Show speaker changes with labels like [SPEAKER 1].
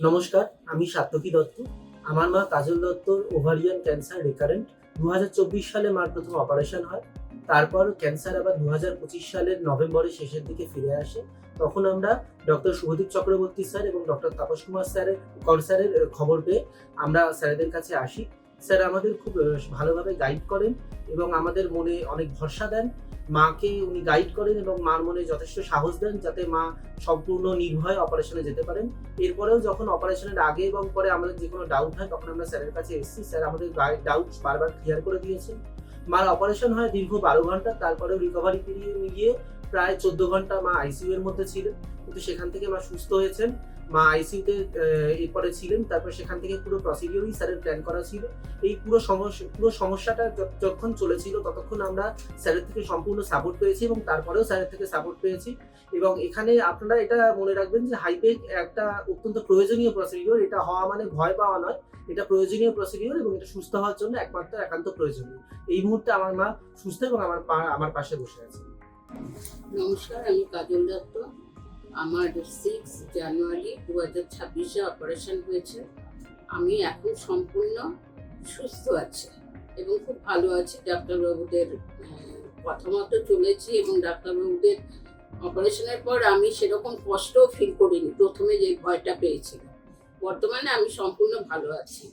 [SPEAKER 1] নমস্কার, আমি সাত্তকী দত্ত। আমার মা কাজল দত্তর ওভারিয়ান ক্যান্সার রিকারেন্ট। ২০২৪ সালে মার প্রথম অপারেশন হয়। তারপর ক্যান্সার আবার ২০২৫ সালের নভেম্বরের শেষের দিকে ফিরে আসে। তখন আমরা ডক্টর শুভদীপ চক্রবর্তী স্যার এবং ডক্টর তাপস কুমার স্যারের খবর পেয়ে আমরা স্যারেদের কাছে আসি। স্যার আমাদের খুব ভালোভাবে গাইড করেন এবং আমাদের মনে অনেক ভরসা দেন। মাকে উনি গাইড করেন এবং মার মনে যথেষ্ট সাহস দেন যাতে মা সম্পূর্ণ নির্ভয়ে অপারেশনে যেতে পারেন। এরপরেও যখন অপারেশনের আগে এবং পরে আমাদের যে কোনো ডাউট হয় তখন আমরা স্যারের কাছে এসেছি। স্যার আমাদের ডাউট বারবার ক্লিয়ার করে দিয়েছেন। মার অপারেশন হয় দীর্ঘ ১২ ঘন্টা। তারপরেও রিকভারি পিরিয়ড মিলিয়ে প্রায় ১৪ ঘন্টা মা আইসিইউ এর মধ্যে ছিলেন। কিন্তু সেখান থেকে মা সুস্থ হয়েছেন। মা আইসিইউতে এরপরে ছিলেন। তারপর সেখান থেকে পুরো প্রসিডিউরই স্যারের প্ল্যান করা ছিল। এই পুরো সমস্যাটা যতক্ষণ চলেছিল ততক্ষণ আমরা স্যারের থেকে সম্পূর্ণ সাপোর্ট পেয়েছি এবং তারপরেও স্যারের থেকে সাপোর্ট পেয়েছি। এবং এখানে আপনারা এটা মনে রাখবেন যে হাইপেক একটা অত্যন্ত প্রয়োজনীয় প্রসিডিওর। এটা হওয়া মানে ভয় পাওয়া নয়। এটা প্রয়োজনীয় প্রসিডিওর এবং এটা সুস্থ হওয়ার জন্য একমাত্র একান্ত প্রয়োজনীয়। এই মুহূর্তে আমার মা সুস্থ এবং আমার পাশে বসে আছে।
[SPEAKER 2] নমস্কার, আমি কাজল দত্ত। আমার 6 জানুয়ারি 2026-এ অপারেশন হয়েছে। আমি এখন সম্পূর্ণ সুস্থ আছি এবং খুব ভালো আছি। ডাক্তারবাবুদের কথা মতো চলেছি এবং ডাক্তারবাবুদের অপারেশনের পর আমি সেরকম কষ্টও ফিল করিনি প্রথমে যে ভয়টা পেয়েছিলাম। বর্তমানে আমি সম্পূর্ণ ভালো আছি।